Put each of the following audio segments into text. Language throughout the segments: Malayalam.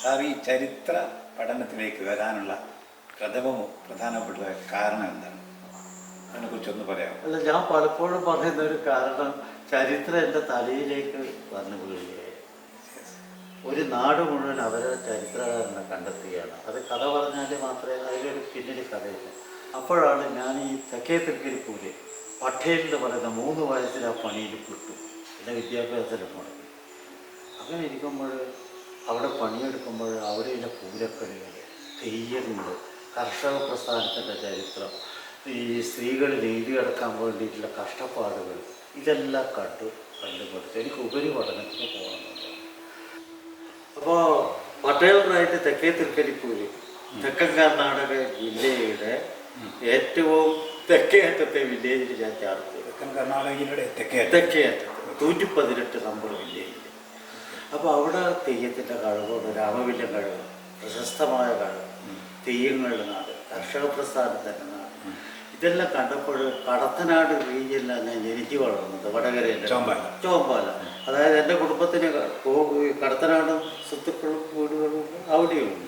സാർ ഈ ചരിത്ര പഠനത്തിലേക്ക് വരാനുള്ള പ്രധാനപ്പെട്ട കാരണം എന്താണ്? അതിനെക്കുറിച്ചൊന്ന് പറയാം. അല്ല, ഞാൻ പലപ്പോഴും പറയുന്ന ഒരു കാരണം ചരിത്രം എൻ്റെ തലയിലേക്ക് വന്നു വീഴുകയാണ്. ഒരു നാട് മുഴുവൻ അവരെ ചരിത്രകാരനെ കണ്ടെത്തുകയാണ്. അത് കഥ പറഞ്ഞാൽ മാത്രമേ അതിലൊരു പിന്നിൽ കഥയില്ല. അപ്പോഴാണ് ഞാൻ ഈ തെക്കേ തൃക്കരിപ്പൂര് പട്ടേൽ എന്ന് പറയുന്ന 3 വയസ്സിൽ ആ പണിയിൽ പെട്ടു. എൻ്റെ വിദ്യാഭ്യാസത്തിൽ മുടങ്ങി. അങ്ങനെ ഇരിക്കുമ്പോൾ അവിടെ പണിയെടുക്കുമ്പോൾ അവിടെയുള്ള പൂരക്കളികൾ, തെയ്യങ്ങൾ, കർഷക പ്രസ്ഥാനത്തിൻ്റെ ചരിത്രം, ഈ സ്ത്രീകൾ നീതി അടക്കാൻ വേണ്ടിയിട്ടുള്ള കഷ്ടപ്പാടുകൾ, ഇതെല്ലാം കണ്ടുപിടിച്ചു എനിക്ക് ഉപരിപഠനത്തിന് പോകണമെന്നുണ്ട്. അപ്പോൾ പട്ടേലറായിട്ട് തെക്കേ തൃക്കരിപ്പൂര് തെക്കൻ കർണാടക ജില്ലയുടെ ഏറ്റവും തെക്കേ അറ്റത്തെ വില്ലേജിൽ ഞാൻ ചേർത്തു. തെക്കൻ കർണാടകയുടെ തെക്കേ അറ്റത്ത് 118 നമ്പർ വില്ലേജിൽ. അപ്പോൾ അവിടെ തെയ്യത്തിൻ്റെ കഴിവുണ്ട്, രാമവില്യം കഴിവ്, പ്രശസ്തമായ കഴിവ്, തെയ്യങ്ങളുടെ നാട്, കർഷക പ്രസ്ഥാനത്തിൻ്റെ നാട്. ഇതെല്ലാം കണ്ടപ്പോൾ കടത്തനാട് റീജിയനിലാണ് ഞാൻ ജനിച്ചു വളർന്നത്. വടകരയിൽ ചോമ്പാല. അതായത് എൻ്റെ കുടുംബത്തിന് കടത്തനാടും സ്വത്തുക്കളും വീടുകളും അവിടെയുണ്ട്.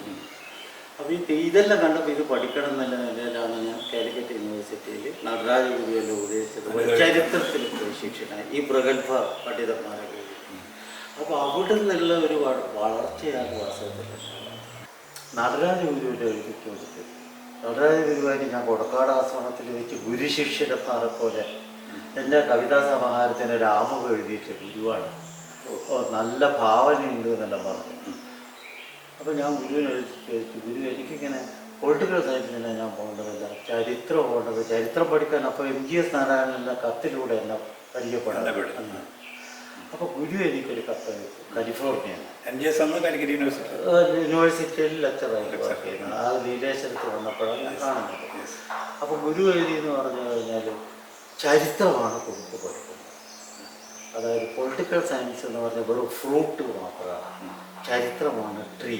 അപ്പോൾ ഇതെല്ലാം കണ്ടപ്പോൾ ഇത് പഠിക്കണം എന്നുള്ള നിലയിലാണ് ഞാൻ കാലിക്കറ്റ് യൂണിവേഴ്സിറ്റിയിൽ നടരാജ ഗുരുവിനെ ഉപദേശിച്ചത്. ചരിത്രത്തിൽ ശിക്ഷനായി ഈ പ്രഗത്ഭ പണ്ഡിതന്മാരെ. അപ്പോൾ അവിടെ നിന്നുള്ള ഒരു വളർച്ചയാണ് വാസ്തവത്തിൽ. നടരാജ ഗുരുവിൻ്റെ എഴുതിക്ക് കൊടുത്ത് നടരാജ ഗുരുവായി ഞാൻ കൊടക്കാട് ആശ്രമത്തിൽ വെച്ച് ഗുരുശിഷ്യരന്മാരെ പോലെ എൻ്റെ കവിതാ സമാഹാരത്തിന് ഒരു ആമുഖം എഴുതിയിട്ട് ഗുരുവാണ്, നല്ല ഭാവനയുണ്ട് എന്നെല്ലാം പറഞ്ഞു. അപ്പോൾ ഞാൻ ഗുരുവിനെ ചോദിച്ചു, ഗുരു എനിക്കിങ്ങനെ പൊളിറ്റിക്കൽ സയൻസിനെ ഞാൻ പോകേണ്ടതല്ല, ചരിത്രം പോകേണ്ടത്, ചരിത്രം പഠിക്കാൻ. അപ്പോൾ MGS നാരായണൻ്റെ കത്തിലൂടെ എന്നെ പരിചയപ്പെടാൻ. അപ്പോൾ ഗുരു എനിക്കൊരു കത്ത് അയച്ചു. കാലിഫോർണിയയാണ്. യൂണിവേഴ്സിറ്റിയിൽ ലെക്ചറായിട്ട് വർക്ക് ചെയ്യുന്നത്. ആ നീലേശ്വരത്ത് വന്നപ്പോഴാണ് ഞാൻ കാണുന്നത്. അപ്പോൾ ഗുരു എഴുതിയെന്ന് പറഞ്ഞു കഴിഞ്ഞാൽ ചരിത്രമാണ് കുറിപ്പ് പഠിക്കുന്നത്. അതായത് പൊളിറ്റിക്കൽ സയൻസ് എന്ന് പറഞ്ഞാൽ വെറും ഫ്രൂട്ട് മാത്രമാണ്, ചരിത്രമാണ് ട്രീ.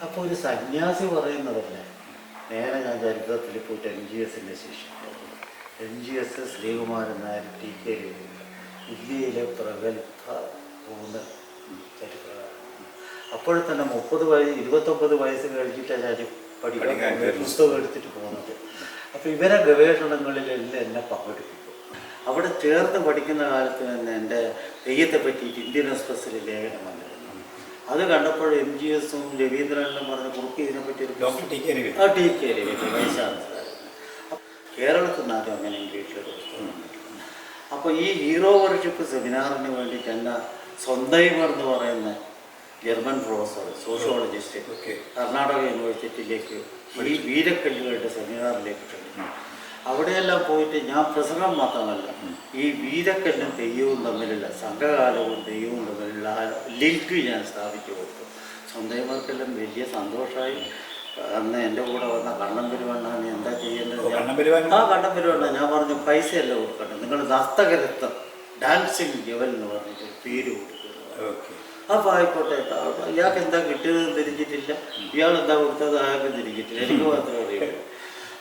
അപ്പോൾ ഒരു സന്യാസി പറയുന്നതല്ലേ. നേരെ ഞാൻ ചരിത്രത്തിൽ പോയിട്ട് MGSൻ്റെ ശിഷ്യനായിരുന്നു. MGS ശ്രീകുമാരൻ നായർ TK ഇന്ത്യയിലെ പ്രഗത്ഭ 3 ചരിത്രകാരൻ. അപ്പോൾ തന്നെ 29 വയസ്സ് കഴിഞ്ഞിട്ടാണ് ഞാൻ പഠിക്കാൻ പുസ്തകം എടുത്തിട്ട് പോകുന്നത്. അപ്പോൾ ഇവരെ ഗവേഷണങ്ങളിലെല്ലാം എന്നെ പങ്കെടുപ്പിക്കും. അവിടെ ചേർന്ന് പഠിക്കുന്ന കാലത്ത് തന്നെ എൻ്റെ തെയ്യത്തെ പറ്റിയിട്ട് ഇന്ത്യൻ എക്സ്പ്രസ്സിൽ ലേഖനം വന്നിരുന്നു. അത് കണ്ടപ്പോൾ MGSും രവീന്ദ്രനെല്ലാം പറഞ്ഞ കുറുക്കി ഇതിനെപ്പറ്റി ഒരു TK രവീന്ദ്രൻ കേരളത്തിൽ നിന്നാലും അങ്ങനെ ഇംഗ്ലീഷിലൊരു പുസ്തകം. അപ്പോൾ ഈ ഹീറോ വർഷിപ്പ് സെമിനാറിന് വേണ്ടിയിട്ട് എന്നെ സ്വന്തൈമർ എന്ന് പറയുന്ന ജർമ്മൻ പ്രൊഫസർ, സോഷ്യോളജിസ്റ്റ്, കർണാടക യൂണിവേഴ്സിറ്റിയിലേക്ക് ഈ വീരക്കല്ലുകളുടെ സെമിനാറിലേക്ക് ക്ഷണിച്ചു. അവിടെയെല്ലാം പോയിട്ട് ഞാൻ പ്രസംഗം മാത്രമല്ല, ഈ വീരക്കല്ലും തെയ്യവും തമ്മിലുള്ള, സംഘകാലവും തെയ്യവും തമ്മിലുള്ള ലിങ്ക് ഞാൻ സ്ഥാപിച്ചു കൊടുത്തു. സ്വന്തൈമർക്കെല്ലാം വലിയ സന്തോഷമായി. അന്ന് എൻ്റെ കൂടെ വന്ന കണ്ണൻ പെരുവണ്ണാൻ എന്താ ചെയ്യേണ്ടത്? കണ്ണൻ പെരുവണ്ണ ഞാൻ പറഞ്ഞു, പൈസയല്ല കൊടുക്കട്ടെ, നിങ്ങൾ നർത്തകരത്വം ഡാൻസിങ് ജവൽ എന്ന് പറഞ്ഞിട്ട് പേര് കൊടുക്കുന്നത്. അപ്പോൾ ആയിക്കോട്ടെ, ഇയാൾക്ക് എന്താ കിട്ടിയതെന്ന് തിരിഞ്ഞിട്ടില്ല, ഇയാളെന്താ കൊടുത്തത് അയാൾക്ക് തിരിഞ്ഞിട്ടില്ല, എനിക്ക് മാത്രമേ അറിയുള്ളൂ.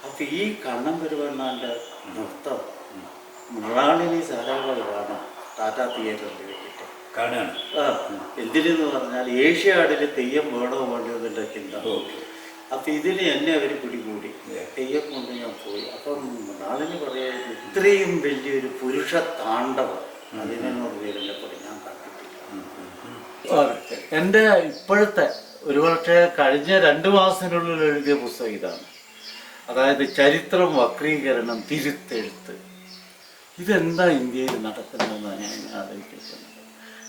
അപ്പോൾ ഈ കണ്ണൻ പെരുവണ്ണാൻ്റെ നൃത്തം മൃണാളിനി സാരാഭായി കാണാം ടാറ്റാ തിയേറ്ററിൽ വെച്ചിട്ട് കാണുകയാണ്. എന്തിനെന്ന് പറഞ്ഞാൽ ഏഷ്യാഡിൽ തെയ്യം വേണോ വേണ്ടോ എന്നുള്ള ചിന്ത. അപ്പം ഇതിന് എന്നെ അവർ പിടികൂടി, തെയ്യം കൊണ്ട് ഞാൻ പോയി. അപ്പം നാളിന് പറയുന്നത് ഇത്രയും വലിയൊരു പുരുഷ താണ്ഡവം അതിനോട് പേരില്ലപ്പോൾ ഞാൻ കണ്ടിട്ടില്ല. എൻ്റെ ഇപ്പോഴത്തെ ഒരു പക്ഷേ കഴിഞ്ഞ 2 മാസത്തിനുള്ളിൽ എഴുതിയ പുസ്തകം ഇതാണ്. അതായത് ചരിത്രം, വക്രീകരണം, തിരുത്തെഴുത്ത്. ഇതെന്താ ഇന്ത്യയിൽ നടക്കുന്നതെന്നാണ് ഞാൻ ആലോചിക്കുന്നത്.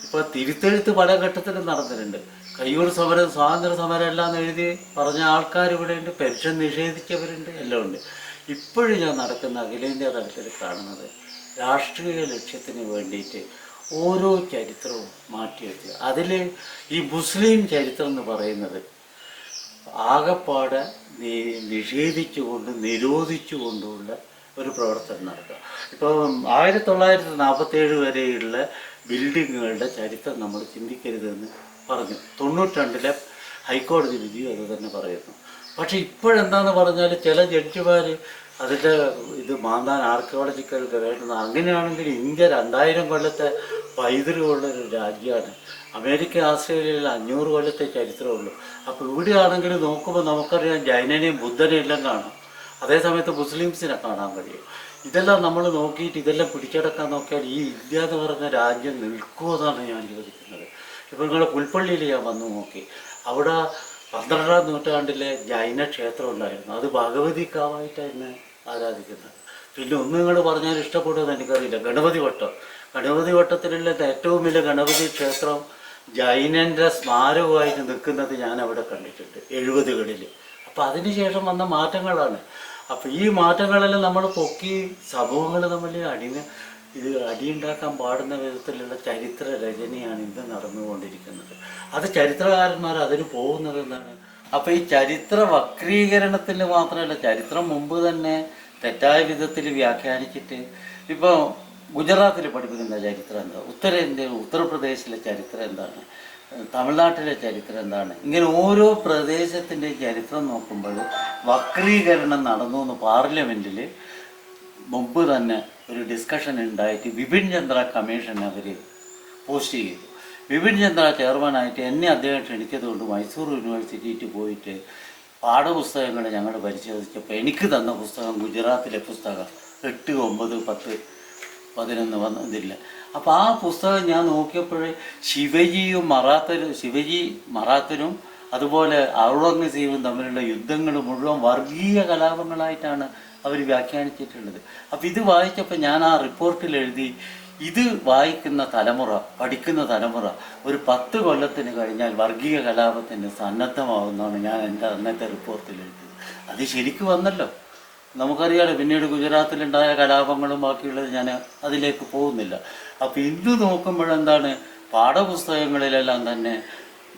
ഇപ്പോൾ തിരുത്തെഴുത്ത് പല ഘട്ടത്തിലും നടന്നിട്ടുണ്ട്. കയ്യൂർ സമരം, സ്വാതന്ത്ര്യ സമരം എല്ലാം എഴുതി പറഞ്ഞ ആൾക്കാർ ഇവിടെയുണ്ട്, പെൻഷൻ നിഷേധിച്ചവരുണ്ട്, എല്ലാം ഉണ്ട്. ഇപ്പോഴും ഞാൻ നടക്കുന്ന അഖിലേന്ത്യാ തലത്തിൽ കാണുന്നത് രാഷ്ട്രീയ ലക്ഷ്യത്തിന് വേണ്ടിയിട്ട് ഓരോ ചരിത്രവും മാറ്റിവെച്ച് അതിൽ ഈ മുസ്ലിം ചരിത്രം എന്ന് പറയുന്നത് ആകപ്പാടെ നിഷേധിച്ചുകൊണ്ട് നിരോധിച്ചുകൊണ്ടുള്ള ഒരു പ്രവർത്തനം നടക്കുക. ഇപ്പോൾ 1947 വരെയുള്ള ബിൽഡിങ്ങുകളുടെ ചരിത്രം നമ്മൾ ചിന്തിക്കരുതെന്ന് പറഞ്ഞു. 92-ലെ ഹൈക്കോടതി വിധിയും അത് തന്നെ പറയുന്നു. പക്ഷെ ഇപ്പോഴെന്താന്ന് പറഞ്ഞാൽ ചില ജഡ്ജിമാർ അതിൻ്റെ ഇത് മാന്താൻ ആർക്കിയോളജിക്കൽ ഗവേഷണം. അങ്ങനെയാണെങ്കിൽ ഇന്ത്യ 2000 കൊല്ലത്തെ പൈതൃകമുള്ളൊരു രാജ്യമാണ്. അമേരിക്ക ആസ്ട്രേലിയയിൽ 500 കൊല്ലത്തെ ചരിത്രമുള്ളൂ. അപ്പോൾ ഇവിടെയാണെങ്കിൽ നോക്കുമ്പോൾ നമുക്കറിയാം ജൈനനെയും ബുദ്ധനെയും എല്ലാം കാണാം. അതേസമയത്ത് മുസ്ലിംസിനെ കാണാൻ കഴിയും. ഇതെല്ലാം നമ്മൾ നോക്കിയിട്ട് ഇതെല്ലാം പിടിച്ചടക്കാൻ നോക്കിയാൽ ഈ ഇന്ത്യ എന്ന് പറയുന്ന രാജ്യം നിൽക്കുമോ എന്നാണ് ഞാൻ ചോദിക്കുന്നത്. ഇപ്പോൾ നിങ്ങൾ പുൽപ്പള്ളിയിൽ ഞാൻ വന്നു നോക്കി, അവിടെ 12ാം നൂറ്റാണ്ടിലെ ജൈന ക്ഷേത്രം ഉണ്ടായിരുന്നു. അത് ഭഗവതിക്കാവായിട്ടായിരുന്നു ആരാധിക്കുന്നത്. പിന്നെ ഒന്ന് നിങ്ങൾ പറഞ്ഞാൽ ഇഷ്ടപ്പെടുമെന്ന് എനിക്കറിയില്ല, ഗണപതി വട്ടം. ഗണപതി വട്ടത്തിലുള്ള ഏറ്റവും വലിയ ഗണപതി ക്ഷേത്രം ജൈനൻ്റെ സ്മാരകമായിട്ട് നിൽക്കുന്നത് ഞാൻ അവിടെ കണ്ടിട്ടുണ്ട് 70കളിൽ. അപ്പോൾ അതിനുശേഷം വന്ന മാറ്റങ്ങളാണ്. അപ്പോൾ ഈ മാറ്റങ്ങളെല്ലാം നമ്മൾ പൊക്കി സമൂഹങ്ങൾ തമ്മിൽ അടിയുണ്ടാക്കാൻ പാടുന്ന വിധത്തിലുള്ള ചരിത്ര രചനയാണ് ഇന്ന് നടന്നുകൊണ്ടിരിക്കുന്നത്. അത് ചരിത്രകാരന്മാർ അതിന് പോകുന്നത് എന്താണ്? അപ്പോൾ ഈ ചരിത്ര വക്രീകരണത്തിൽ മാത്രമല്ല, ചരിത്രം മുമ്പ് തന്നെ തെറ്റായ വിധത്തിൽ വ്യാഖ്യാനിച്ചിട്ട് ഇപ്പോൾ ഗുജറാത്തിൽ പഠിപ്പിക്കുന്ന ചരിത്രം എന്താ, ഉത്തർപ്രദേശിലെ ചരിത്രം എന്താണ്, തമിഴ്നാട്ടിലെ ചരിത്രം എന്താണ്, ഇങ്ങനെ ഓരോ പ്രദേശത്തിൻ്റെ ചരിത്രം നോക്കുമ്പോൾ വക്രീകരണം നടന്നു എന്ന് പാർലമെൻറ്റിൽ മുമ്പ് തന്നെ ഒരു ഡിസ്കഷൻ ഉണ്ടായിട്ട് വിപിൻ ചന്ദ്ര കമ്മീഷൻ അവർ പോസ്റ്റ് ചെയ്തു. വിപിൻ ചന്ദ്ര ചെയർമാനായിട്ട് എന്നെ അദ്ദേഹം ക്ഷണിച്ചതുകൊണ്ട് മൈസൂർ യൂണിവേഴ്സിറ്റിയിൽ പോയിട്ട് പാഠപുസ്തകങ്ങൾ ഞങ്ങൾ പരിശോധിച്ചപ്പോൾ എനിക്ക് തന്ന പുസ്തകം ഗുജറാത്തിലെ പുസ്തകം 8, 9, 10, 11 വന്നതില്ല. അപ്പോൾ ആ പുസ്തകം ഞാൻ നോക്കിയപ്പോഴേ ശിവജി മറാത്തരും അതുപോലെ ഔറംഗസീബും തമ്മിലുള്ള യുദ്ധങ്ങൾ മുഴുവൻ വർഗീയ കലാപങ്ങളായിട്ടാണ് അവർ വ്യാഖ്യാനിച്ചിട്ടുള്ളത്. അപ്പോൾ ഇത് വായിച്ചപ്പോൾ ഞാൻ ആ റിപ്പോർട്ടിൽ എഴുതി, ഇത് വായിക്കുന്ന തലമുറ, പഠിക്കുന്ന തലമുറ ഒരു 10 കൊല്ലത്തിന് കഴിഞ്ഞാൽ വർഗീയ കലാപത്തിന് സന്നദ്ധമാവുന്നതാണ് ഞാൻ എൻ്റെ അന്നത്തെ റിപ്പോർട്ടിൽ എഴുതിയത്. അത് ശരിക്കും വന്നല്ലോ, നമുക്കറിയാലോ. പിന്നീട് ഗുജറാത്തിലുണ്ടായ കലാപങ്ങളും ബാക്കിയുള്ളത് ഞാൻ അതിലേക്ക് പോകുന്നില്ല. അപ്പോൾ ഇന്ന് നോക്കുമ്പോഴെന്താണ്, പാഠപുസ്തകങ്ങളിലെല്ലാം തന്നെ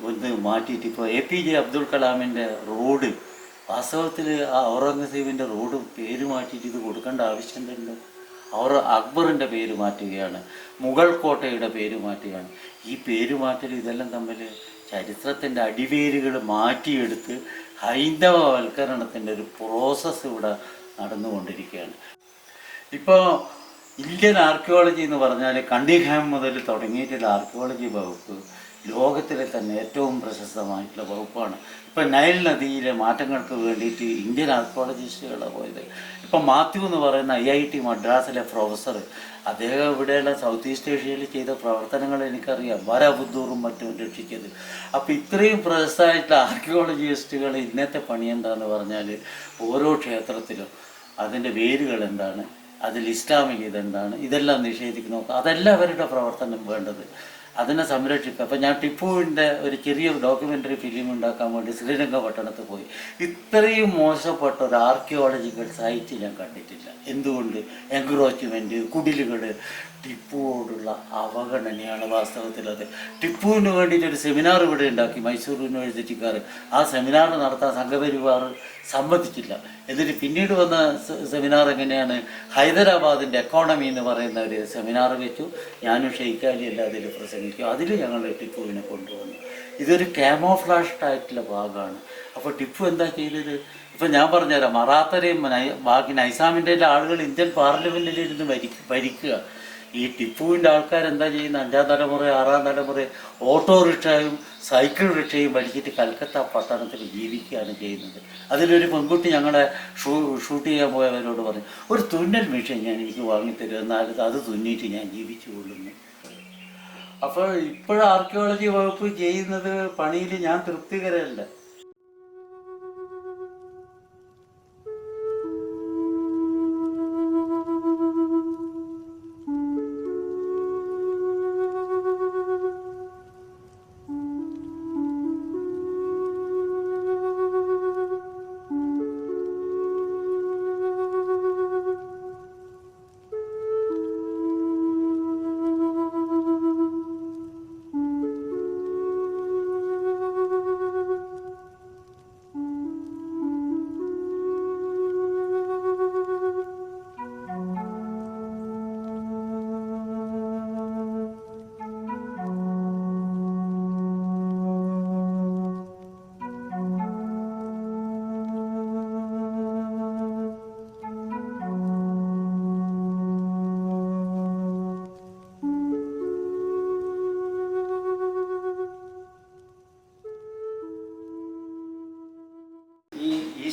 ഒന്ന് മാറ്റിയിട്ട് ഇപ്പോൾ APJ അബ്ദുൽ കലാമിൻ്റെ റോഡ്, വാസ്തവത്തിൽ ആ ഔറംഗസീബിൻ്റെ റോഡ് പേര് മാറ്റിയിട്ട് ഇത് കൊടുക്കേണ്ട ആവശ്യമുണ്ടല്ലോ. അക്ബറിൻ്റെ പേര് മാറ്റുകയാണ്, മുഗൾ കോട്ടയുടെ പേര് മാറ്റുകയാണ്. ഈ പേര് മാറ്റൽ ഇതെല്ലാം തമ്മിൽ ചരിത്രത്തിൻ്റെ അടിവേരുകൾ മാറ്റിയെടുത്ത് ഹൈന്ദവവൽക്കരണത്തിൻ്റെ ഒരു പ്രോസസ്സ് ഇവിടെ നടന്നുകൊണ്ടിരിക്കുകയാണ്. ഇപ്പോൾ ഇന്ത്യൻ ആർക്കിയോളജി എന്ന് പറഞ്ഞാൽ കണ്ടിങ്ഹാം മുതൽ തുടങ്ങിയിട്ടുള്ള ആർക്കിയോളജി വകുപ്പ് ലോകത്തിലെ തന്നെ ഏറ്റവും പ്രശസ്തമായിട്ടുള്ള വകുപ്പാണ്. ഇപ്പം നൈൽ നദിയിലെ മാറ്റങ്ങൾക്ക് വേണ്ടിയിട്ട് ഇന്ത്യൻ ആർക്കിയോളജിസ്റ്റുകളാണ് പോയത്. ഇപ്പം മാത്യു എന്ന് പറയുന്ന IIT മദ്രാസിലെ പ്രൊഫസർ, അദ്ദേഹം ഇവിടെയുള്ള സൗത്ത് ഈസ്റ്റ് ഏഷ്യയിൽ ചെയ്ത പ്രവർത്തനങ്ങൾ എനിക്കറിയാം, ബരബുദ്ദൂറും മറ്റും രക്ഷിച്ചത്. അപ്പോൾ ഇത്രയും പ്രശസ്തമായിട്ടുള്ള ആർക്കിയോളജിസ്റ്റുകൾ ഇന്നത്തെ പണി എന്താണെന്ന് പറഞ്ഞാൽ ഓരോ ക്ഷേത്രത്തിലും അതിൻ്റെ വേരുകൾ എന്താണ്, അതിൽ ഇസ്ലാമിക ഇതെന്താണ്, ഇതെല്ലാം നിഷേധിക്കുന്നു. അതല്ല അവരുടെ പ്രവർത്തനം വേണ്ടത്, അതിനെ സംരക്ഷിക്കുക. അപ്പോൾ ഞാൻ ടിപ്പുവിൻ്റെ ഒരു ചെറിയ ഡോക്യുമെൻ്ററി ഫിലിം ഉണ്ടാക്കാൻ വേണ്ടി ശ്രീരംഗ പട്ടണത്തിൽ പോയി. ഇത്രയും മോശപ്പെട്ട ഒരു ആർക്കിയോളജിക്കൽ സൈറ്റ് ഞാൻ കണ്ടിട്ടില്ല. എന്തുകൊണ്ട്? എൻക്രോച്ച്മെൻറ്റ്, കുടിലുകൾ, ടിപ്പുവോടുള്ള അവഗണനയാണ് വാസ്തവത്തിലത്. ടിപ്പുവിന് വേണ്ടിയിട്ടൊരു സെമിനാർ ഇവിടെ ഉണ്ടാക്കി മൈസൂർ യൂണിവേഴ്സിറ്റിക്കാർ. ആ സെമിനാർ നടത്താൻ സംഘപരിവാർ സമ്മതിച്ചില്ല. എന്നിട്ട് പിന്നീട് വന്ന സെമിനാർ എങ്ങനെയാണ്, ഹൈദരാബാദിൻ്റെ എക്കോണമി എന്ന് പറയുന്ന ഒരു സെമിനാർ വെച്ചു. ഞാനും ഷെയ്ഖ് അലി എല്ലാം അതിൽ പ്രസംഗിച്ചു. അതിൽ ഞങ്ങൾ ടിപ്പുവിനെ കൊണ്ടുവന്നു. ഇതൊരു ക്യാമോഫ്ലാഷ്ഡ് ആയിട്ടുള്ള ഭാഗമാണ്. അപ്പോൾ ടിപ്പു എന്താ ചെയ്തത്? ഇപ്പം ഞാൻ പറഞ്ഞുതരാം, മറാത്തരെയും ബാക്കി നൈസാമിൻ്റെ ആളുകൾ ഇന്ത്യൻ പാർലമെൻറ്റിലിരുന്ന് ഭരിക്കുക. ഈ ടിപ്പുവിൻ്റെ ആൾക്കാരെന്താ ചെയ്യുന്നത്? 5ാം തലമുറ 6ാം തലമുറ ഓട്ടോറിക്ഷയും സൈക്കിൾ റിക്ഷയും വലിച്ചിട്ട് കൽക്കത്ത പട്ടണത്തിൽ ജീവിക്കുകയാണ് ചെയ്യുന്നത്. അതിലൊരു പെൺകുട്ടി ഞങ്ങളെ ഷൂട്ട് ചെയ്യാൻ പോയവരോട് പറഞ്ഞു, ഒരു തുന്നൽ മെഷീൻ എനിക്ക് വാങ്ങിത്തരും, എന്നാൽ അത് തുന്നിയിട്ട് ഞാൻ ജീവിച്ചു കൊള്ളുന്നു. അപ്പോൾ ഇപ്പോഴും ആർക്കിയോളജി വകുപ്പ് ചെയ്യുന്നത് പണിയിൽ ഞാൻ തൃപ്തികരമല്ല.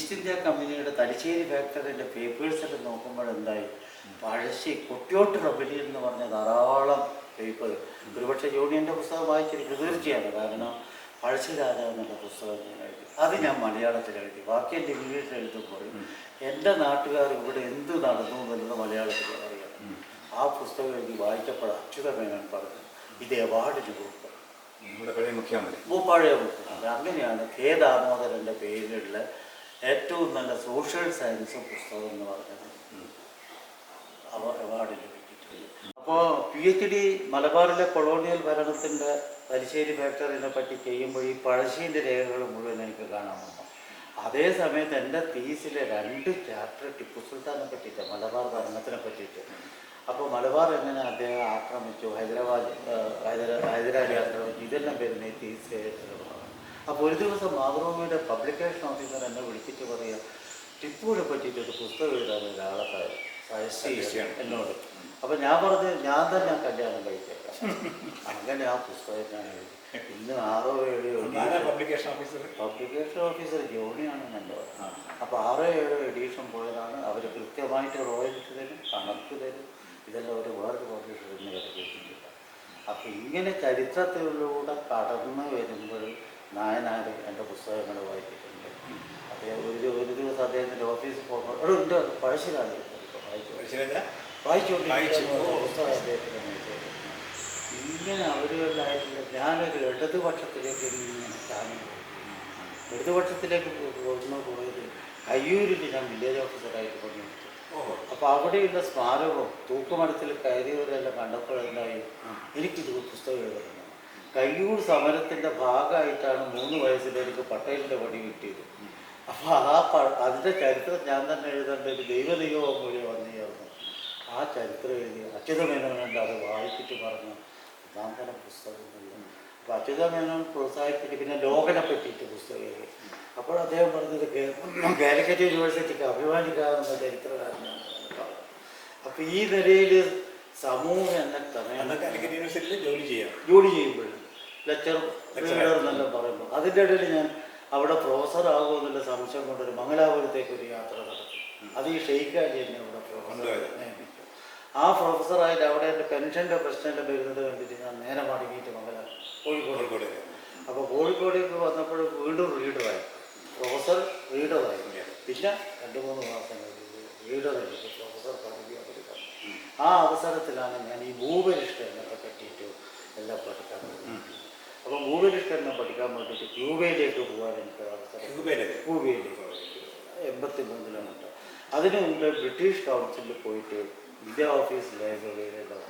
ഈസ്റ്റ് ഇന്ത്യ കമ്പനിയുടെ തലശ്ശേരി ഫാക്ടറിൻ്റെ പേപ്പേഴ്സൊക്കെ നോക്കുമ്പോഴെന്തായി, പഴശ്ശി കൊട്ടിയോട്ട് റബലി എന്ന് പറഞ്ഞ ധാരാളം പേപ്പർ, ഒരുപക്ഷെ യൂണിയൻ്റെ പുസ്തകം വായിച്ചിരിക്കും തീർച്ചയാണ്. കാരണം പഴശ്ശി രാജാവ് എന്നുള്ള പുസ്തകം ഞാൻ എഴുതി, അത് ഞാൻ മലയാളത്തിൽ എഴുതി. ബാക്കി എൻ്റെ ഇംഗ്ലീഷിൽ എഴുതുമ്പോൾ എൻ്റെ നാട്ടുകാർ ഇവിടെ എന്ത് നടന്നു എന്നുള്ളത് മലയാളത്തിൽ അറിയാം. ആ പുസ്തകം എഴുതി വായിച്ചപ്പോൾ അച്യുതമേനോൻ പറഞ്ഞു ഇത് അവാർഡിന് കൊടുക്കും, പഴയ മുഖ്യമന്ത്രി. അങ്ങനെയാണ് കെ ദാമോദരൻ്റെ പേരിലുള്ള ഏറ്റവും നല്ല സോഷ്യൽ സയൻസ് പുസ്തകം എന്ന് പറഞ്ഞത് അവാർഡിന് കിട്ടിയിട്ടുണ്ട്. അപ്പോൾ PhD മലബാറിലെ കൊളോണിയൽ ഭരണത്തിൻ്റെ തലശ്ശേരി ഫാക്ടറിനെ പറ്റി ചെയ്യുമ്പോൾ ഈ പഴശ്ശീൻ്റെ രേഖകൾ മുഴുവൻ എനിക്ക് കാണാൻ വന്നു. അതേ സമയത്ത് എൻ്റെ തീസിലെ 2 ചാപ്റ്റർ ടിപ്പു സുൽത്താനെ പറ്റിയിട്ട്, മലബാർ ഭരണത്തിനെ പറ്റിയിട്ട്. അപ്പോൾ മലബാർ എങ്ങനെ അദ്ദേഹം ആക്രമിച്ചു, ഹൈദരാലി ആക്രമിച്ചു, ഇതെല്ലാം വരുന്ന ഈ തീസ്. അപ്പോൾ ഒരു ദിവസം മാതൃഭൂമിയുടെ പബ്ലിക്കേഷൻ ഓഫീസർ എന്നെ വിളിച്ചിട്ട് പറയുക, ടിപ്പുവിനെ പറ്റിയിട്ടൊരു പുസ്തകം എഴുതാൻ ഒരാളെ സജസ്റ്റ് എന്നോട്. അപ്പോൾ ഞാൻ പറഞ്ഞു ഞാൻ തന്നെ കല്യാണം കഴിച്ചേക്കാം. അങ്ങനെ ആ പുസ്തകം ഞാൻ എഴുതി. ഇന്ന് 6-7 പബ്ലിക്കേഷൻ ഓഫീസർ ജോണിയാണ് നല്ലത്. അപ്പോൾ 6-7 എഡീഷൻ പോയതാണ്. അവർ കൃത്യമായിട്ട് റോയൽറ്റി തരും, കണക്ക് തരും, ഇതെല്ലാം ഒരു വേറൊരു പബ്ലിഷറിന് കേട്ടിട്ടില്ല. അപ്പോൾ ഇങ്ങനെ ചരിത്രത്തിലൂടെ കടന്നു വരുമ്പോൾ നായനാർ എൻ്റെ പുസ്തകങ്ങൾ വായിച്ചിട്ടുണ്ട്. അദ്ദേഹം ഒരു ദിവസം അദ്ദേഹത്തിൻ്റെ ഓഫീസിൽ പോകുമ്പോൾ ഉണ്ട് പഴശ്ശിരാജ വായിച്ചുകൊണ്ടിരിക്കുന്ന പുസ്തകം അദ്ദേഹത്തിന് മേടിച്ചത്. ഇങ്ങനെ അവരുകളിലായിട്ടുള്ള ഞാനൊരു ഇടതുപക്ഷത്തിലേക്ക് ഇങ്ങനെ കാണുന്നു. ഇടതുപക്ഷത്തിലേക്ക് പോയത് കയ്യൂരിൽ ഞാൻ വില്ലേജ് ഓഫീസറായിട്ട് കൊണ്ടുവന്നു. അപ്പോൾ അവിടെയുള്ള സ്മാരകവും തൂക്കുമരത്തിൽ കയറിയവരെല്ലാം കണ്ടപ്പോഴെന്തായി, എനിക്കിത് പുസ്തകം എഴുതണം. കയ്യൂർ സമരത്തിൻ്റെ ഭാഗമായിട്ടാണ് 3 വയസ്സിൽ എനിക്ക് പട്ടേലിൻ്റെ പണി കിട്ടിയത്. അപ്പോൾ അതിൻ്റെ ചരിത്രം ഞാൻ തന്നെ എഴുതേണ്ട ഒരു ദൈവദൈവം മൂല്യം വന്നു ചേർന്നു. ആ ചരിത്രം എഴുതി അച്യുതമേനോനുണ്ട്, അത് വായിച്ചിട്ട് പറഞ്ഞു ഞാൻ തന്നെ പുസ്തകമില്ല. അപ്പോൾ അച്യുതമേനോൻ പ്രോത്സാഹിപ്പിച്ച് പിന്നെ ലോകനെ പറ്റിയിട്ട് പുസ്തകം എഴുതി. അപ്പോൾ അദ്ദേഹം പറഞ്ഞത് കാലിക്കറ്റ് യൂണിവേഴ്സിറ്റിക്ക് അഭിമാനിക്കാവുന്ന ചരിത്രകാരനാണ്. അപ്പോൾ ഈ നിലയിൽ സമൂഹം എന്നെ തന്നെ കാലിക്കറ്റ് യൂണിവേഴ്സിറ്റിയിൽ ജോലി ചെയ്യുമ്പോൾ ലെക്ചർ എന്നെല്ലാം പറയുമ്പോൾ അതിൻ്റെ ഇടയിൽ ഞാൻ അവിടെ പ്രൊഫസർ ആകുമെന്നുള്ള സംശയം കൊണ്ടൊരു മംഗലാപുരത്തേക്ക് ഒരു യാത്ര നടത്തി. അത് ഈ ഷെയ്ഖാജി എന്നെ അവിടെ പ്രൊഫസർ നിയമിച്ചു. ആ പ്രൊഫസറായിട്ട് അവിടെ എൻ്റെ പെൻഷൻ്റെ പ്രശ്നമെല്ലാം വരുന്നത് കണ്ടിട്ട് ഞാൻ നേരെ മടങ്ങിയിട്ട് കോഴിക്കോട്. അപ്പോൾ കോഴിക്കോടേക്ക് വന്നപ്പോൾ വീണ്ടും റീഡറായി, പ്രൊഫസർ റീഡറായി. പിന്നെ 2-3 മാസം റീഡറായിട്ട് പ്രൊഫസർ പദവി അവർക്ക്. ആ അവസരത്തിലാണ് ഞാൻ ഈ ഭൂപരിഷ്കരണത്തെ പറ്റിയിട്ട് എല്ലാം പഠിക്കാൻ പറ്റുന്നത്. അപ്പോൾ ഭൂപരിഷ്കരണം പഠിക്കാൻ വേണ്ടിയിട്ട് ക്യൂബയിലേക്ക് പോകാൻ എനിക്ക് അവസരം. ക്യൂബയിലേക്ക് 83 അതിനു മുമ്പ് ബ്രിട്ടീഷ് കൗൺസിലിൽ പോയിട്ട് ഇന്ത്യ ഓഫീസ് ലൈബ്രറിയിലെല്ലാം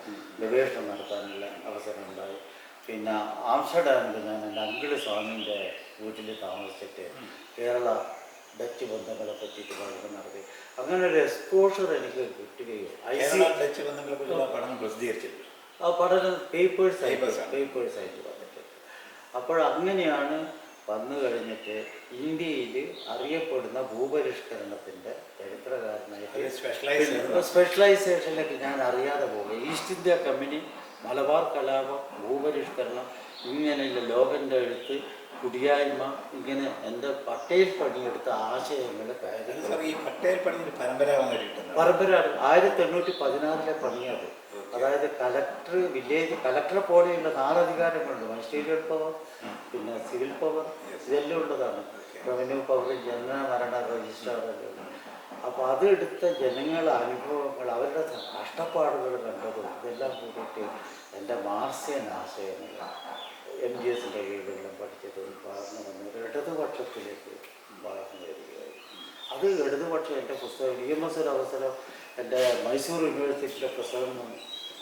ഗവേഷണം നടത്താനുള്ള അവസരം ഉണ്ടായി. പിന്നെ ആംസ്റ്റർഡാമിൽ ഞാൻ എൻ്റെ അങ്കിള് സ്വാമിൻ്റെ വീട്ടിൽ താമസിച്ചിട്ട് കേരള ഡച്ച് ബന്ധങ്ങളെ പറ്റിയിട്ട് പഠനം നടത്തി. അങ്ങനെ ഒരു എക്സ്പോഷർ എനിക്ക് കിട്ടുകയും ഡച്ച് ബന്ധങ്ങളെ പഠനം പ്രസിദ്ധീകരിച്ചിട്ടുണ്ട്. ആ പഠനം പേപ്പേഴ്സായിട്ട് വന്നിട്ടുണ്ട്. അപ്പോൾ അങ്ങനെയാണ് വന്നു കഴിഞ്ഞിട്ട് ഇന്ത്യയിൽ അറിയപ്പെടുന്ന ഭൂപരിഷ്കരണത്തിൻ്റെ ചരിത്രകാരനായിട്ട് സ്പെഷ്യലൈസേഷനിലേക്ക് ഞാൻ അറിയാതെ പോകുക. ഈസ്റ്റ് ഇന്ത്യ കമ്പനി, മലബാർ കലാപം, ഭൂപരിഷ്കരണം, ഇങ്ങനെയുള്ള ലോകൻ്റെ എഴുത്ത്, കുടിയായ്മ, ഇങ്ങനെ എൻ്റെ പട്ടേൽ പണിയെടുത്ത ആശയങ്ങൾ ഈ പട്ടേൽ പണി പരമ്പരാഗത 1816 പണിയത്. അതായത് കളക്ടർ, വില്ലേജ് കളക്ടറെ പോലെയുള്ള 4 അധികാരങ്ങളുണ്ട്. മജിസ്ട്രേറ്റിയൽ പവർ, പിന്നെ സിവിൽ പവർ, ഇതെല്ലാം ഉള്ളതാണ്. റവന്യൂ പവർ, ജനന മരണ രജിസ്റ്റർ എല്ലാം. അപ്പോൾ അതെടുത്ത ജനങ്ങളുടെ അനുഭവങ്ങൾ, അവരുടെ കഷ്ടപ്പാടുകൾ കണ്ടതും ഇതെല്ലാം കൂടിയിട്ട് എൻ്റെ മാർസിയൻ ആശയങ്ങൾ MGSൻ്റെ കീഴിലെല്ലാം പഠിച്ചത് വളർന്നു വന്നു ഇടതുപക്ഷത്തിലേക്ക് വളർന്നു വരികയായി. അത് ഇടതുപക്ഷം എൻ്റെ പുസ്തകം EMS ഒരു അവസരം എൻ്റെ മൈസൂർ യൂണിവേഴ്സിറ്റിയിലെ പുസ്തകം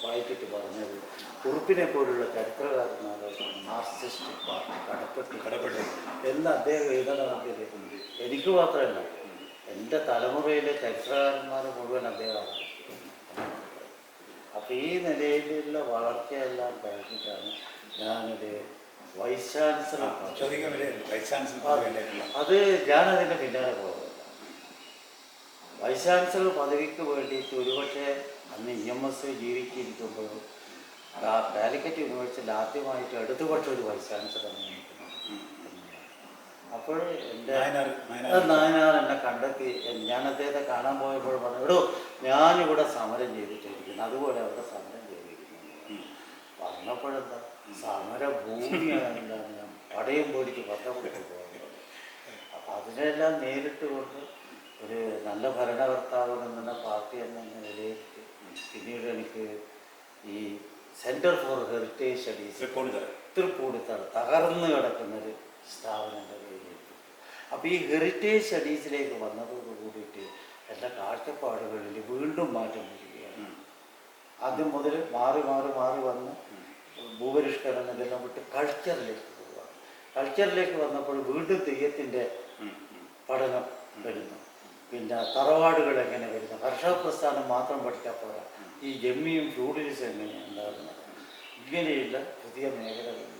വായിച്ചിട്ട് പറഞ്ഞത് കുറുപ്പിനെ പോലുള്ള ചരിത്രകാരന്മാരെ മാർക്സിസ്റ്റ് പാർട്ടി കടപ്പെട്ട് എന്ന് അദ്ദേഹം എഴുതണമെങ്കിൽ എനിക്ക് മാത്രമല്ല എൻ്റെ തലമുറയിലെ ചരിത്രകാരന്മാർ മുഴുവൻ അദ്ദേഹമാണ്. അപ്പോൾ ഈ നിലയിലുള്ള വളർച്ചയെല്ലാം കഴിഞ്ഞിട്ടാണ് ഞാനൊരു വൈസ് ചാൻസലർ. അത് ഞാനതിൻ്റെ പിന്നാലെ പോകുന്നത്. വൈസ് ചാൻസലർ പദവിക്ക് വേണ്ടിയിട്ട് ഒരുപക്ഷെ അന്ന് EMS ജീവിച്ചിരിക്കുമ്പോൾ കാലിക്കറ്റ് യൂണിവേഴ്സിറ്റിയിൽ ആദ്യമായിട്ട് ഇടതുപക്ഷ ഒരു വൈസ് ചാൻസലർ നിയമിക്കുന്നു. അപ്പോൾ എൻ്റെ നായനാർ നായനാർ എന്നെ കണ്ടെത്തി. ഞാൻ അദ്ദേഹത്തെ കാണാൻ പോയപ്പോൾ പറഞ്ഞു, എടോ ഞാനിവിടെ സമരം ചെയ്തിട്ടിരിക്കുന്നു, അതുപോലെ അവിടെ സമരം ചെയ്തിരിക്കുന്നു. പറഞ്ഞപ്പോഴെന്താ സമര ഭൂമിയാണെന്താണ് ഞാൻ പടയും പോയിട്ട് പട്ടപ്പെട്ട് പോകുന്നത്. അപ്പം അതിനെല്ലാം നേരിട്ട് കൊണ്ട് ഒരു നല്ല ഭരണകർത്താവെന്ന പാർട്ടി എന്ന നിലയിലേക്ക് പിന്നീട് എനിക്ക് ഈ centre for heritage studies Tripunithura തകർന്നു കിടക്കുന്നൊരു സ്ഥാപനങ്ങളുടെ കയ്യിലെത്തി. അപ്പോൾ ഈ ഹെറിറ്റേജ് സ്റ്റഡീസിലേക്ക് വന്നതോട് കൂടിയിട്ട് എൻ്റെ കാഴ്ചപ്പാടുകളിൽ വീണ്ടും മാറ്റം വരികയാണ്. ആദ്യം മുതൽ മാറി വന്ന് ഭൂപരിഷ്കരണം ഇതെല്ലാം വിട്ട് കൾച്ചറിലേക്ക് പോവുകയാണ്. കൾച്ചറിലേക്ക് വന്നപ്പോൾ വീണ്ടും തെയ്യത്തിൻ്റെ പഠനം വരുന്നു. പിന്നെ തറവാടുകൾ എങ്ങനെ വരുന്നു, കർഷക പ്രസ്ഥാനം മാത്രം പഠിച്ചാൽ പോരാ, ഈ ജമ്മിയും ഫ്യൂഡലിസം എങ്ങനെയാണ് ഉണ്ടാകുന്നത്, ഇങ്ങനെയുള്ള പുതിയ മേഖലകളിലേക്ക്.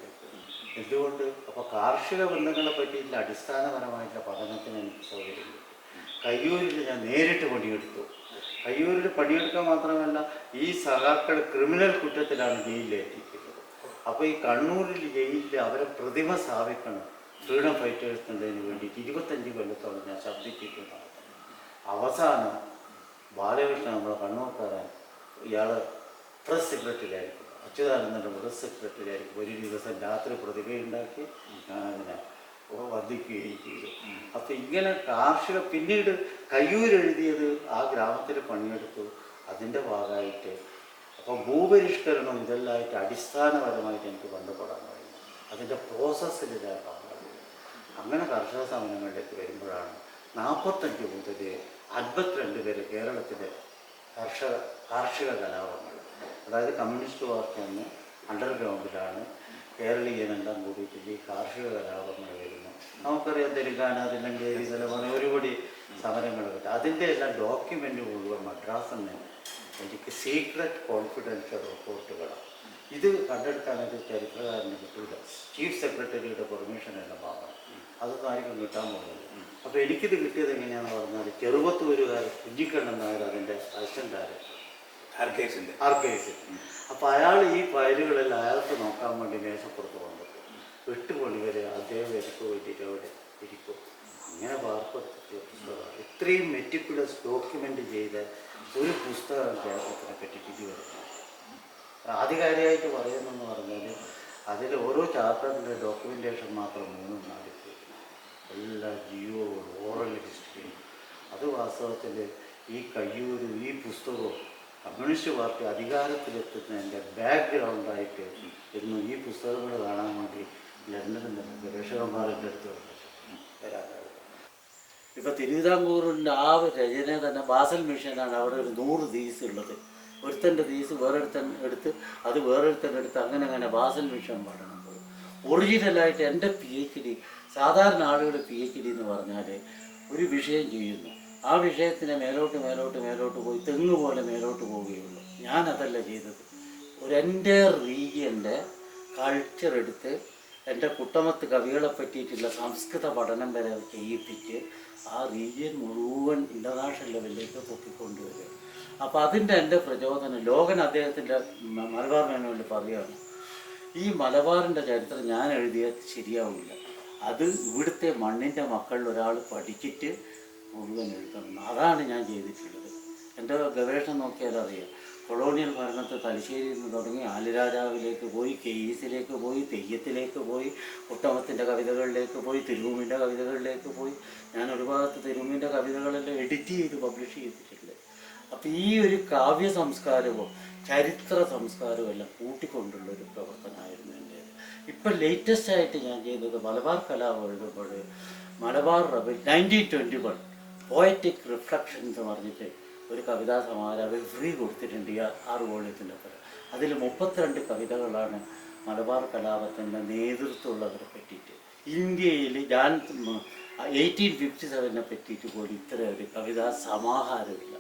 എന്തുകൊണ്ട് അപ്പോൾ കാർഷിക ബന്ധങ്ങളെ പറ്റിയിട്ടുള്ള അടിസ്ഥാനപരമായിട്ടുള്ള പഠനത്തിന് എനിക്ക് സൗകര്യം കിട്ടി. കയ്യൂരിൽ ഞാൻ നേരിട്ട് പണിയെടുത്തു. കയ്യൂരിൽ പണിയെടുക്കാൻ മാത്രമല്ല, ഈ സഖാക്കൾ ക്രിമിനൽ കുറ്റത്തിലാണ് ജയിലിലെത്തിക്കുന്നത്. അപ്പോൾ ഈ കണ്ണൂരിൽ ജയിലിൽ അവരെ പ്രതിമ സ്ഥാപിക്കണം ഫ്രീഡം ഫൈറ്റേഴ്സ് എന്നതിന് വേണ്ടിയിട്ട് 25 കൊല്ലത്തോളം ഞാൻ ശബ്ദിച്ചിട്ടുണ്ട്. അവസാനം ബാലകൃഷ്ണൻ നമ്മുടെ കണ്ണൂർക്കാരൻ, ഇയാൾ പ്രസ് സെക്രട്ടറി ആയിരിക്കും, അച്യുതാനന്ദൻ്റെ പ്രസ് സെക്രട്ടറി ആയിരിക്കും. ഒരു ദിവസം രാത്രി പ്രതിഭയുണ്ടാക്കി അതിനെ വർദ്ധിക്കുകയും ചെയ്തു. അപ്പം ഇങ്ങനെ കാർഷിക പിന്നീട് കയ്യൂരെഴുതിയത് ആ ഗ്രാമത്തിൽ പണിയെടുത്തു. അതിൻ്റെ ഭാഗമായിട്ട് അപ്പം ഭൂപരിഷ്കരണം ഇതെല്ലാമായിട്ട് അടിസ്ഥാനപരമായിട്ട് എനിക്ക് ബന്ധപ്പെടാൻ കഴിയും. അതിൻ്റെ പ്രോസസ്സിൽ ഞാൻ പങ്കാളില്ല. അങ്ങനെ കർഷക സമരങ്ങളിലേക്ക് വരുമ്പോഴാണ് 45 മുതൽ 52 വരെ കേരളത്തിലെ കാർഷിക കലാപങ്ങൾ, അതായത് കമ്മ്യൂണിസ്റ്റ് പാർട്ടി അന്ന് അണ്ടർഗ്രൗണ്ടിലാണ് കേരളീയനെല്ലാം കൂടിയിട്ട് ഈ കാർഷിക കലാപങ്ങൾ വരുന്നു. നമുക്കറിയാം തെലുങ്കാന, തില്ലങ്കേരി, സ്ഥലമാണ് ഒരുപടി സമരങ്ങൾ കിട്ടും. അതിൻ്റെ എല്ലാം ഡോക്യുമെൻ്റ് മുഴുവൻ മദ്രാസിൽ നിന്ന് എനിക്ക് സീക്രട്ട് കോൺഫിഡൻഷ്യൽ റിപ്പോർട്ടുകളാണ്. ഇത് കണ്ടെടുക്കാനൊരു ചരിത്രകാരന് കിട്ടില്ല. ചീഫ് സെക്രട്ടറിയുടെ പെർമിഷൻ എല്ലാം വാങ്ങണം. അതൊന്നും ആർക്കും കിട്ടാൻ പോകുന്നില്ല. അപ്പോൾ എനിക്കിത് കിട്ടിയത് എങ്ങനെയാണെന്ന് പറഞ്ഞാൽ, ചെറുപത്തൂരുകാർ കുഞ്ഞിക്കണ്ണൻ നായർ അതിൻ്റെ അസിസ്റ്റൻ്റ് ഡയറക്ടർ ആർക്കൈവ്സിൽ. അപ്പോൾ അയാൾ ഈ ഫയലുകളെല്ലാം അയാൾക്ക് നോക്കാൻ വേണ്ടി മേശപ്പുറത്ത് വന്നിട്ട് 8 മണി വരെ അദ്ദേഹം എനിക്ക് വേണ്ടിയിട്ട് അവിടെ ഇരിക്കും. അങ്ങനെ വാർപ്പെടുത്തിയ പുസ്തകമാണ്. ഇത്രയും മെറ്റിക്കുലസ് ഡോക്യുമെൻ്റ് ചെയ്ത ഒരു പുസ്തകം കേരളത്തിനെ പറ്റിയിട്ട് ഇതുവരെ. ആധികാരികമായിട്ട് പറയുന്നതെന്ന് പറഞ്ഞാൽ അതിൽ ഓരോ ചാപ്റ്ററിൻ്റെ ഡോക്യുമെൻറ്റേഷൻ മാത്രം 3-4 എല്ലാ ജിയോ ഓറൽ ഹിസ്റ്ററി. അത് വാസ്തവത്തിൽ ഈ കയ്യൂരും ഈ പുസ്തകവും കമ്മ്യൂണിസ്റ്റ് പാർട്ടി അധികാരത്തിലെത്തുന്നതിൻ്റെ ബാക്ക്ഗ്രൗണ്ടായിട്ട് ഇന്ന് ഈ പുസ്തകങ്ങൾ കാണാൻ വേണ്ടി ലണ്ടനിൽ നിന്ന് ഗവേഷകന്മാരുടെ അടുത്ത് വരാൻ കഴിയും. ഇപ്പോൾ തിരുവിതാംകൂറിൻ്റെ ആ രചന തന്നെ ബാസൽ മിഷനാണ്. അവിടെ ഒരു 100 തീസ് ഉള്ളത്. ഒരുത്തൻ്റെ തീസ് വേറൊരുത്തൻ എടുത്ത് അത് വേറൊരുത്തൻ എടുത്ത് അങ്ങനെ ബാസൽ മിഷൻ പഠനം പോയി. ഒറിജിനലായിട്ട് എൻ്റെ PhD, സാധാരണ ആളുകളുടെ PhD എന്ന് പറഞ്ഞാൽ ഒരു വിഷയം ചെയ്യുന്നു, ആ വിഷയത്തിന് മേലോട്ട് പോയി തെങ്ങ് പോലെ മേലോട്ട് പോവുകയുള്ളൂ. ഞാനതല്ല ചെയ്തത്. എൻ്റെ റീജിയൻ്റെ കൾച്ചർ എടുത്ത് എൻ്റെ കുട്ടമത്ത് കവികളെ പറ്റിയിട്ടുള്ള സംസ്കൃത പഠനം വരെ ചെയ്യിപ്പിച്ച് ആ റീജിയൻ മുഴുവൻ ഇൻ്റർനാഷണൽ ലെവലിലേക്ക് പൊക്കിക്കൊണ്ടുവരിക. അപ്പോൾ അതിൻ്റെ എൻ്റെ പ്രചോദനം ലോകൻ അദ്ദേഹത്തിൻ്റെ മലബാർ മേനോനിൽ പറയുകയാണ്, ഈ മലബാറിൻ്റെ ചരിത്രം ഞാൻ എഴുതിയാൽ ശരിയാവില്ല, അത് ഇവിടുത്തെ മണ്ണിൻ്റെ മക്കളിൽ ഒരാൾ പഠിച്ചിട്ട് മുഴുവൻ എഴുതണം. അതാണ് ഞാൻ ചെയ്തിട്ടുള്ളത്. എൻ്റെ ഗവേഷണം നോക്കിയാൽ അറിയാം. കൊളോണിയൽ ഭരണത്തെ തലശ്ശേരിയിൽ നിന്ന് തുടങ്ങി ആലിരാജാവിലേക്ക് പോയി, കെയ്സിലേക്ക് പോയി, തെയ്യത്തിലേക്ക് പോയി, കുട്ടമത്തിൻ്റെ കവിതകളിലേക്ക് പോയി, തിരുവൂമിൻ്റെ കവിതകളിലേക്ക് പോയി. ഞാൻ ഒരു ഭാഗത്ത് തിരുവൂമിൻ്റെ കവിതകളെല്ലാം എഡിറ്റ് ചെയ്ത് പബ്ലിഷ് ചെയ്തിട്ടുണ്ട്. അപ്പോൾ ഈ ഒരു കാവ്യ സംസ്കാരവും ചരിത്ര സംസ്കാരവും എല്ലാം കൂട്ടിക്കൊണ്ടുള്ളൊരു പ്രവർത്തനമായിരുന്നു എൻ്റേത്. ഇപ്പം ലേറ്റസ്റ്റായിട്ട് ഞാൻ ചെയ്തത് മലബാർ കലാപം എഴുതുമ്പോൾ മലബാർ റബൽ 1921 പോയറ്റിക് റിഫ്ലക്ഷൻ എന്ന് പറഞ്ഞിട്ട് ഒരു കവിതാ സമാഹാരം അവർ ഫ്രീ കൊടുത്തിട്ടുണ്ട് ഈ 6 വോള്യത്തിൻ്റെ ഒപ്പം. അതിൽ 32 കവിതകളാണ് മലബാർ കലാപത്തിൻ്റെ നേതൃത്വമുള്ളവരെ പറ്റിയിട്ട്. ഇന്ത്യയിൽ ഞാൻ 1857 പറ്റിയിട്ട് പോലും ഇത്ര ഒരു കവിതാ സമാഹാരമില്ല.